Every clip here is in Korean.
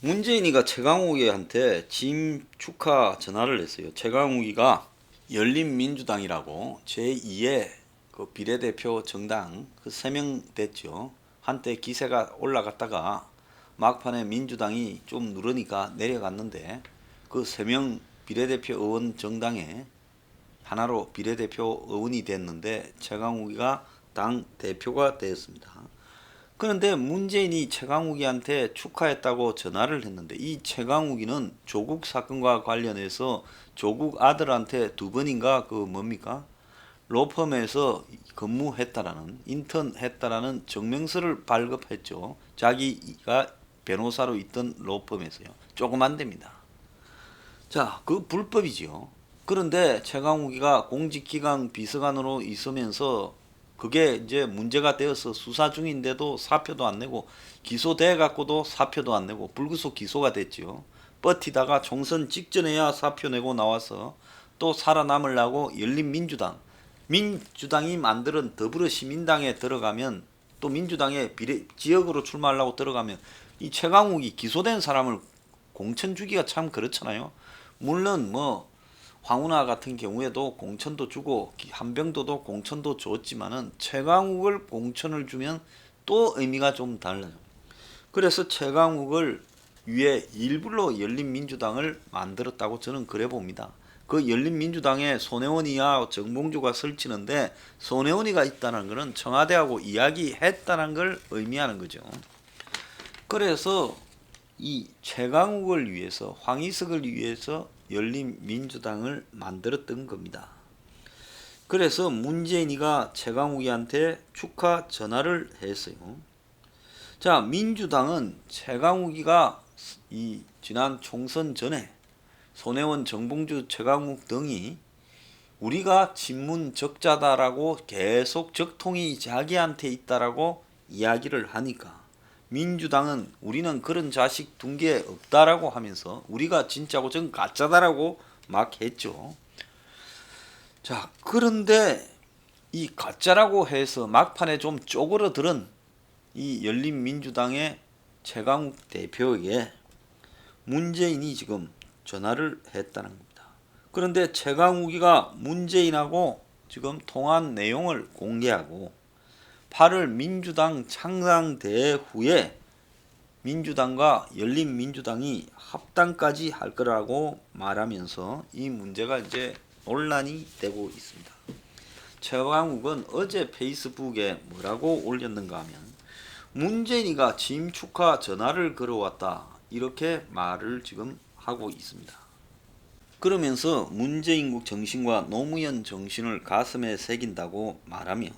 문재인이가 최강욱이한테 취임 축하 전화를 했어요. 최강욱이가 열린민주당이라고 제2의 그 비례대표 정당 그 3명 됐죠. 한때 기세가 올라갔다가 막판에 민주당이 좀 누르니까 내려갔는데 그 3명 비례대표 의원 정당에 하나로 비례대표 의원이 됐는데 최강욱이가 당 대표가 되었습니다. 그런데 문재인이 최강욱이한테 축하했다고 전화를 했는데 이 최강욱이는 조국 사건과 관련해서 조국 아들한테 2번인가 그 뭡니까? 로펌에서 근무했다라는 인턴했다라는 증명서를 발급했죠. 자기가 변호사로 있던 로펌에서요. 조금 안 됩니다. 자, 그 불법이지요. 그런데 최강욱이가 공직기강 비서관으로 있으면서 그게 이제 문제가 되어서 수사 중인데도 사표도 안 내고 기소돼 갖고도 사표도 안 내고 불구속 기소가 됐지요. 버티다가 총선 직전에야 사표 내고 나와서 또 살아남으려고 열린민주당 민주당이 만드는 더불어시민당에 들어가면 또 민주당의 지역으로 출마하려고 들어가면 이 최강욱이 기소된 사람을 공천 주기가 참 그렇잖아요. 물론 뭐 황운하 같은 경우에도 공천도 주고 한병도도 공천도 줬지만은 최강욱을 공천을 주면 또 의미가 좀 달라요. 그래서 최강욱을 위해 일부러 열린민주당을 만들었다고 저는 그래 봅니다. 그 열린민주당에 손혜원이와 정봉주가 설치는데 손혜원이가 있다는 것은 청와대하고 이야기했다는 걸 의미하는 거죠. 그래서 이 최강욱을 위해서 황희석을 위해서 열린민주당을 만들었던 겁니다. 그래서 문재인이가 최강욱이한테 축하 전화를 했어요. 자, 민주당은 최강욱이가 이 지난 총선 전에 손혜원, 정봉주, 최강욱 등이 우리가 친문적자다라고 계속 적통이 자기한테 있다라고 이야기를 하니까 민주당은 우리는 그런 자식 둔 게 없다라고 하면서 우리가 진짜고 전 가짜다라고 막 했죠. 자, 그런데 이 가짜라고 해서 막판에 좀 쪼그러들은 이 열린민주당의 최강욱 대표에게 문재인이 지금 전화를 했다는 겁니다. 그런데 최강욱이가 문재인하고 지금 통화한 내용을 공개하고 8월 민주당 창당대회 후에 민주당과 열린민주당이 합당까지 할 거라고 말하면서 이 문제가 이제 논란이 되고 있습니다. 최강욱은 어제 페이스북에 뭐라고 올렸는가 하면 문재인이가 취임 축하 전화를 걸어왔다 이렇게 말을 지금 하고 있습니다. 그러면서 문재인국 정신과 노무현 정신을 가슴에 새긴다고 말하며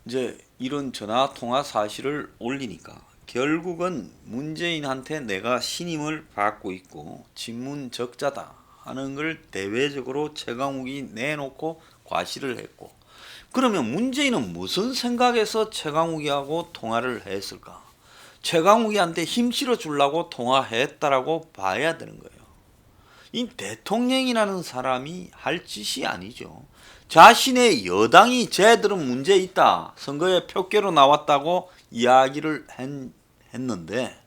이제 이런 전화 통화 사실을 올리니까 결국은 문재인한테 내가 신임을 받고 있고 친문적자다 하는 걸 대외적으로 최강욱이 내놓고 과시를 했고, 그러면 문재인은 무슨 생각에서 최강욱이하고 통화를 했을까? 최강욱이한테 힘 실어 주려고 통화했다라고 봐야 되는 거예요. 이 대통령이라는 사람이 할 짓이 아니죠. 자신의 여당이 쟤들은 문제 있다, 선거에 표결로 나왔다고 이야기를 했는데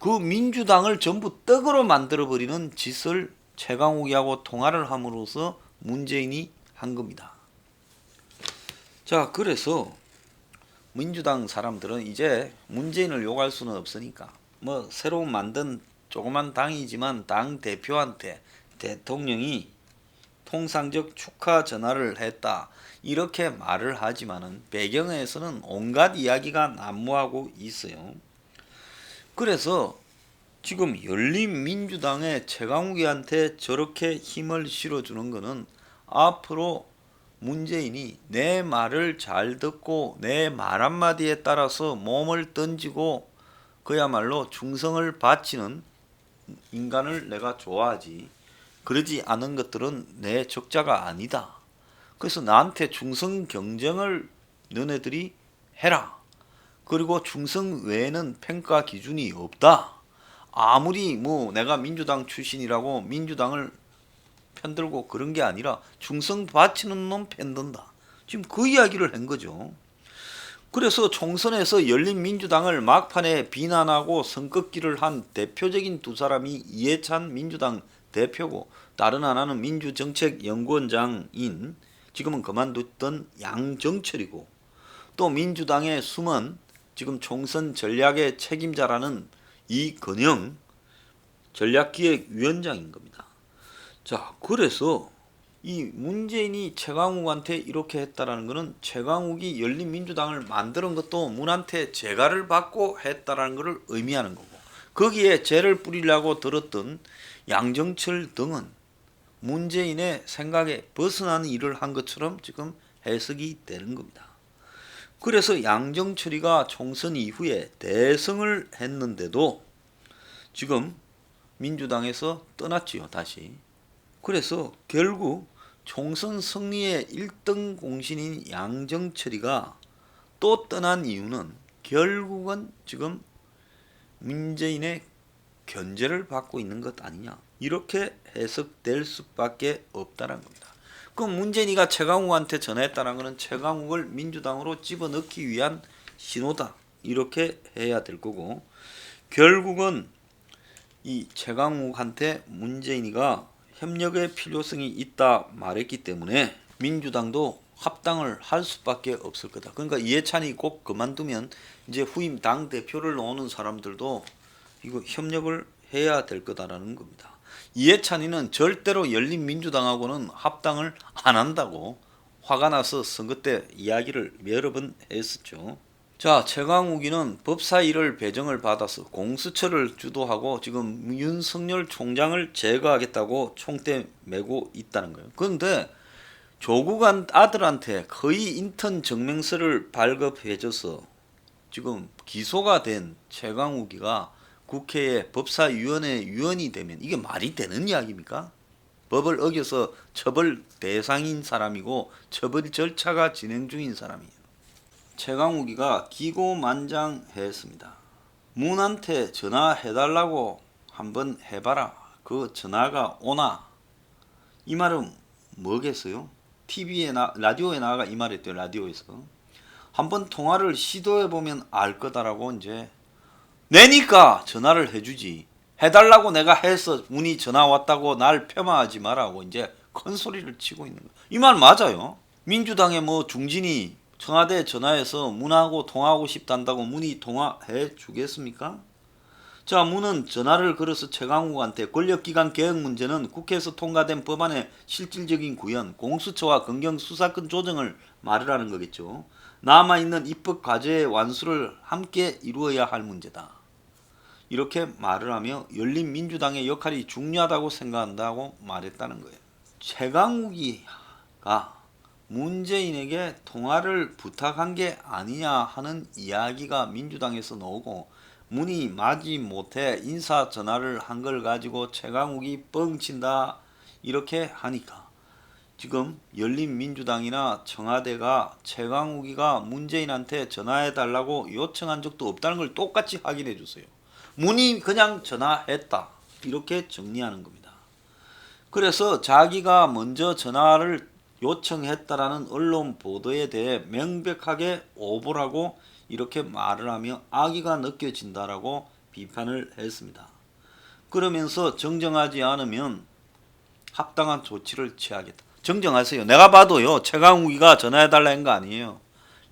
그 민주당을 전부 떡으로 만들어버리는 짓을 최강욱이하고 통화를 함으로써 문재인이 한 겁니다. 자, 그래서 민주당 사람들은 이제 문재인을 욕할 수는 없으니까 뭐 새로 만든 조그만 당이지만 당 대표한테 대통령이 통상적 축하 전화를 했다 이렇게 말을 하지만은 배경에서는 온갖 이야기가 난무하고 있어요. 그래서 지금 열린민주당의 최강욱이한테 저렇게 힘을 실어주는 것은 앞으로 문재인이 내 말을 잘 듣고 내 말 한마디에 따라서 몸을 던지고 그야말로 충성을 바치는 인간을 내가 좋아하지, 그러지 않은 것들은 내 적자가 아니다. 그래서 나한테 충성 경쟁을 너네들이 해라. 그리고 충성 외에는 평가 기준이 없다. 아무리 뭐 내가 민주당 출신이라고 민주당을 편들고 그런 게 아니라 충성 바치는 놈 편든다. 지금 그 이야기를 한 거죠. 그래서 총선에서 열린민주당을 막판에 비난하고 선긋기를 한 대표적인 두 사람이 이해찬 민주당 대표고, 다른 하나는 민주정책연구원장인 지금은 그만뒀던 양정철이고, 또 민주당의 숨은 지금 총선 전략의 책임자라는 이건영 전략기획위원장인 겁니다. 자, 그래서 이 문재인이 최강욱한테 이렇게 했다라는 것은 최강욱이 열린민주당을 만드는 것도 문한테 재가를 받고 했다라는 것을 의미하는 거고, 거기에 재를 뿌리려고 들었던 양정철 등은 문재인의 생각에 벗어나는 일을 한 것처럼 지금 해석이 되는 겁니다. 그래서 양정철이가 총선 이후에 대성을 했는데도 지금 민주당에서 떠났지요, 다시. 그래서 결국 총선 승리의 1등 공신인 양정철이가 또 떠난 이유는 결국은 지금 문재인의 견제를 받고 있는 것 아니냐, 이렇게 해석될 수밖에 없다는 겁니다. 그럼 문재인이가 최강욱한테 전화했다는 것은 최강욱을 민주당으로 집어넣기 위한 신호다, 이렇게 해야 될 거고, 결국은 이 최강욱한테 문재인이가 협력의 필요성이 있다 말했기 때문에 민주당도 합당을 할 수밖에 없을 거다. 그러니까 이해찬이 꼭 그만두면 이제 후임 당 대표를 놓는 사람들도 이거 협력을 해야 될 거다라는 겁니다. 이해찬이는 절대로 열린민주당하고는 합당을 안 한다고 화가 나서 선거 때 이야기를 여러 번 했었죠. 자, 최강욱이는 법사 1을 배정을 받아서 공수처를 주도하고 지금 윤석열 총장을 제거하겠다고 총대 메고 있다는 거예요. 그런데 조국 아들한테 거의 인턴 증명서를 발급해줘서 지금 기소가 된 최강욱이가 국회에 법사위원회 위원이 되면 이게 말이 되는 이야기입니까? 법을 어겨서 처벌 대상인 사람이고 처벌 절차가 진행 중인 사람이에요. 최강욱이가 기고만장했습니다. 문한테 전화해달라고 한번 해봐라. 그 전화가 오나? 이 말은 뭐겠어요? TV에 라디오에 나가 이 말했대요. 라디오에서 한번 통화를 시도해보면 알 거다라고 이제 내니까 전화를 해주지. 해달라고 내가 해서 문이 전화 왔다고 날 폄하하지 마라고 이제 큰 소리를 치고 있는 거예요. 이 말 맞아요. 민주당의 뭐 중진이 청와대 전화해서 문하고 통화하고 싶단다고 문이 통화해 주겠습니까? 자, 문은 전화를 걸어서 최강욱한테 권력기관 개혁 문제는 국회에서 통과된 법안의 실질적인 구현, 공수처와 검경 수사권 조정을 말하라는 거겠죠. 남아있는 입법 과제의 완수를 함께 이루어야 할 문제다. 이렇게 말을 하며 열린민주당의 역할이 중요하다고 생각한다고 말했다는 거예요. 최강욱이가 문재인에게 통화를 부탁한 게 아니냐 하는 이야기가 민주당에서 나오고, 문이 마지 못해 인사 전화를 한 걸 가지고 최강욱이 뻥친다 이렇게 하니까 지금 열린민주당이나 청와대가 최강욱이가 문재인한테 전화해달라고 요청한 적도 없다는 걸 똑같이 확인해 주세요. 문이 그냥 전화했다 이렇게 정리하는 겁니다. 그래서 자기가 먼저 전화를 요청했다라는 언론 보도에 대해 명백하게 오보라고 이렇게 말을 하며 악의가 느껴진다라고 비판을 했습니다. 그러면서 정정하지 않으면 합당한 조치를 취하겠다. 정정하세요. 내가 봐도요, 최강욱이가 전화해달라 한 거 아니에요.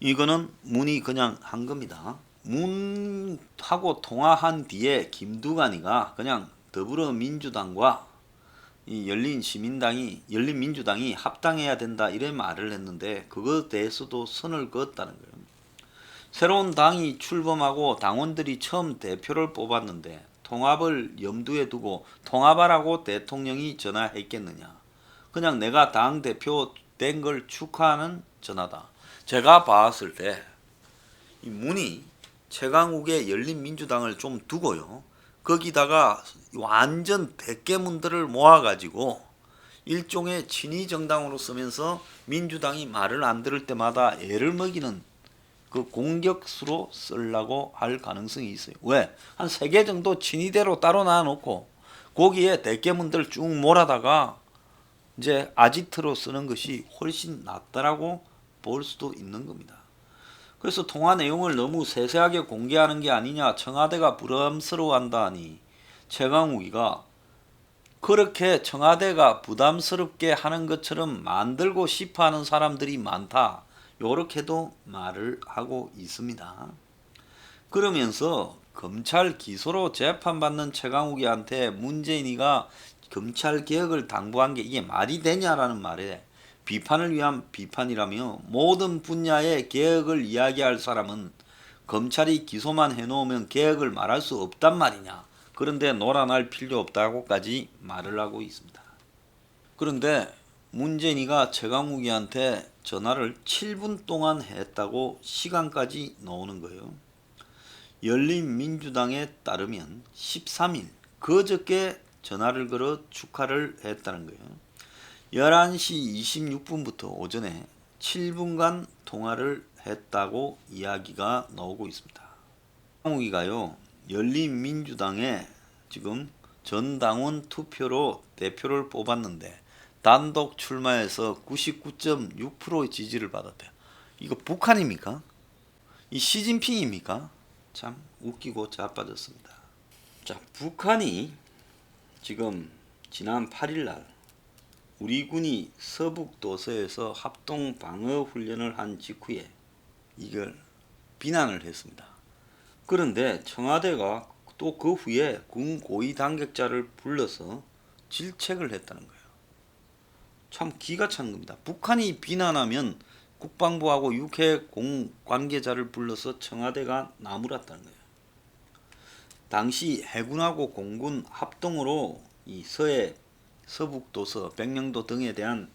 이거는 문이 그냥 한 겁니다. 문하고 통화한 뒤에 김두관이가 그냥 더불어민주당과 이 열린민주당이 합당해야 된다 이래 말을 했는데, 그것에 대해서도 선을 그었다는 거예요. 새로운 당이 출범하고 당원들이 처음 대표를 뽑았는데 통합을 염두에 두고 통합하라고 대통령이 전화했겠느냐. 그냥 내가 당대표 된 걸 축하하는 전화다. 제가 봤을 때 이 문이 최강욱의 열린민주당을 좀 두고요, 거기다가 완전 대깨문들을 모아가지고 일종의 친위정당으로 쓰면서 민주당이 말을 안 들을 때마다 애를 먹이는 그 공격수로 쓰려고 할 가능성이 있어요. 왜? 한 3개 정도 친위대로 따로 놔놓고 거기에 대깨문들 쭉 몰아다가 이제 아지트로 쓰는 것이 훨씬 낫다라고 볼 수도 있는 겁니다. 그래서 통화 내용을 너무 세세하게 공개하는 게 아니냐, 청와대가 부담스러워한다 하니 최강욱이가 그렇게 청와대가 부담스럽게 하는 것처럼 만들고 싶어 하는 사람들이 많다, 요렇게도 말을 하고 있습니다. 그러면서 검찰 기소로 재판받는 최강욱이한테 문재인이가 검찰 개혁을 당부한 게 이게 말이 되냐라는 말에 비판을 위한 비판이라며, 모든 분야의 개혁을 이야기할 사람은 검찰이 기소만 해놓으면 개혁을 말할 수 없단 말이냐, 그런데 노란할 필요 없다고까지 말을 하고 있습니다. 그런데 문재인이가 최강욱이한테 전화를 7분 동안 했다고 시간까지 나오는 거예요. 열린민주당에 따르면 13일 그저께 전화를 걸어 축하를 했다는 거예요. 11시 26분부터 오전에 7분간 통화를 했다고 이야기가 나오고 있습니다. 최강욱이가요, 열린민주당에 지금 전당원 투표로 대표를 뽑았는데 단독 출마해서 99.6% 지지를 받았대요. 이거 북한입니까? 이 시진핑입니까? 참 웃기고 자빠졌습니다. 자, 북한이 지금 지난 8일날 우리 군이 서북도서에서 합동 방어 훈련을 한 직후에 이걸 비난을 했습니다. 그런데 청와대가 또 그 후에 군 고위 당국자를 불러서 질책을 했다는 거예요. 참 기가 찬 겁니다. 북한이 비난하면 국방부하고 육해 공 관계자를 불러서 청와대가 나무랐다는 거예요. 당시 해군하고 공군 합동으로 이 서해, 서북도서, 백령도 등에 대한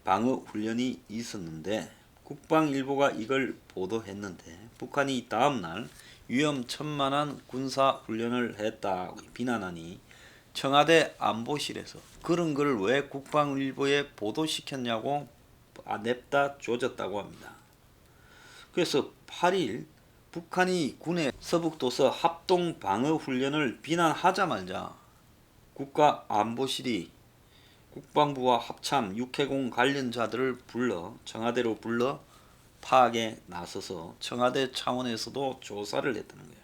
방어 훈련이 있었는데 국방일보가 이걸 보도했는데 북한이 다음날 위험천만한 군사훈련을 했다고 비난하니 청와대 안보실에서 그런 걸 왜 국방일보에 보도시켰냐고 냅다 조졌다고 합니다. 그래서 8일 북한이 군의 서북도서 합동 방어 훈련을 비난하자마자 국가안보실이 국방부와 합참 육해공 관련자들을 청와대로 불러 파악에 나서서 청와대 차원에서도 조사를 했다는 거예요.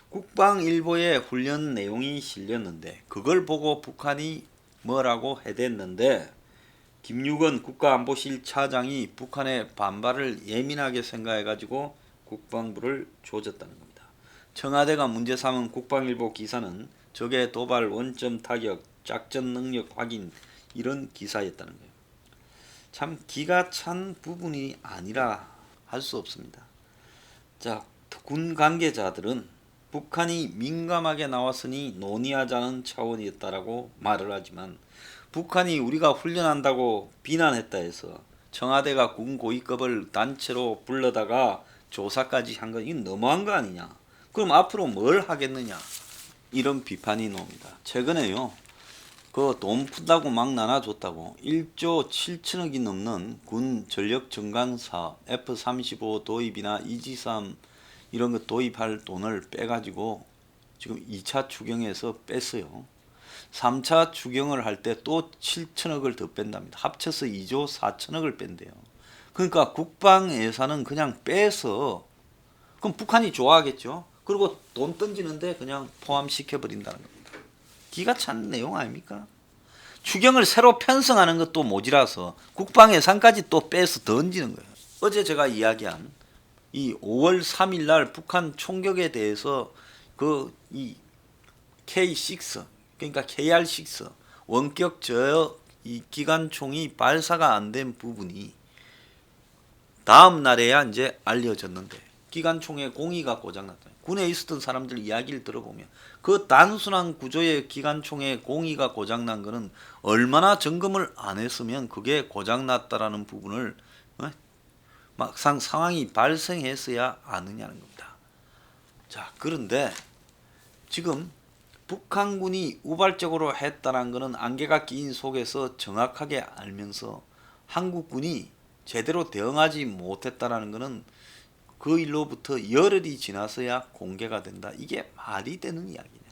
국방일보에 훈련 내용이 실렸는데 그걸 보고 북한이 뭐라고 해댔는데 김육원 국가안보실 차장이 북한의 반발을 예민하게 생각해가지고 국방부를 조졌다는 겁니다. 청와대가 문제 삼은 국방일보 기사는 적의 도발 원점 타격, 작전 능력 확인, 이런 기사였다는 거예요. 참 기가 찬 부분이 아니라 할 수 없습니다. 자, 군 관계자들은 북한이 민감하게 나왔으니 논의하자는 차원이었다라고 말을 하지만 북한이 우리가 훈련한다고 비난했다 해서 청와대가 군 고위급을 단체로 불러다가 조사까지 한 건 이건 너무한 거 아니냐. 그럼 앞으로 뭘 하겠느냐. 이런 비판이 나옵니다. 최근에요, 그 돈 푼다고 막 나눠줬다고 1조 7천억이 넘는 군 전력 증강 사업 F-35 도입이나 이지삼 이런 거 도입할 돈을 빼가지고 지금 2차 추경에서 뺐어요. 3차 추경을 할 때 또 7천억을 더 뺀답니다. 합쳐서 2조 4천억을 뺀대요. 그러니까 국방 예산은 그냥 빼서, 그럼 북한이 좋아하겠죠. 그리고 돈 던지는데 그냥 포함시켜버린다는 겁니다. 기가 찬 내용 아닙니까? 추경을 새로 편성하는 것도 모자라서 국방 예산까지 또 빼서 던지는 거예요. 어제 제가 이야기한 이 5월 3일 날 북한 총격에 대해서 이 K6 그러니까 KR6 원격 제어 이 기관총이 발사가 안 된 부분이 다음 날에야 이제 알려졌는데 기관총의 공이가 고장났다. 군에 있었던 사람들 이야기를 들어보면 그 단순한 구조의 기관총의 공이가 고장난 거는 얼마나 점검을 안 했으면 그게 고장났다라는 부분을 막상 상황이 발생했어야 아느냐는 겁니다. 자, 그런데 지금 북한군이 우발적으로 했다는 것은 안개가 낀 속에서 정확하게 알면서 한국군이 제대로 대응하지 못했다는 것은 그 일로부터 열흘이 지나서야 공개가 된다. 이게 말이 되는 이야기냐.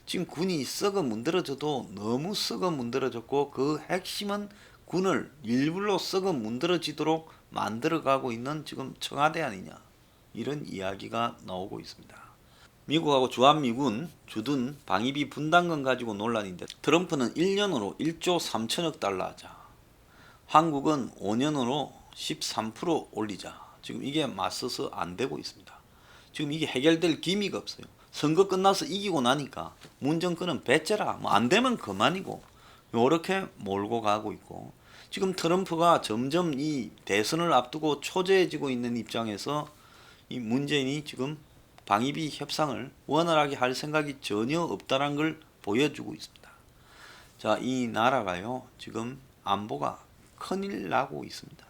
지금 군이 썩어 문드러져도 너무 썩어 문드러졌고 그 핵심은 군을 일부러 썩어 문드러지도록 만들어가고 있는 지금 청와대 아니냐, 이런 이야기가 나오고 있습니다. 미국하고 주한미군 주둔 방위비 분담금 가지고 논란인데, 트럼프는 1년으로 1조 3천억 달러 하자, 한국은 5년으로 13% 올리자. 지금 이게 맞서서 안 되고 있습니다. 지금 이게 해결될 기미가 없어요. 선거 끝나서 이기고 나니까 문 정권은 배째라, 뭐 안 되면 그만이고, 요렇게 몰고 가고 있고, 지금 트럼프가 점점 이 대선을 앞두고 초조해지고 있는 입장에서 이 문재인이 지금 방위비 협상을 원활하게 할 생각이 전혀 없다는 걸 보여주고 있습니다. 자, 이 나라가요, 지금 안보가 큰일 나고 있습니다.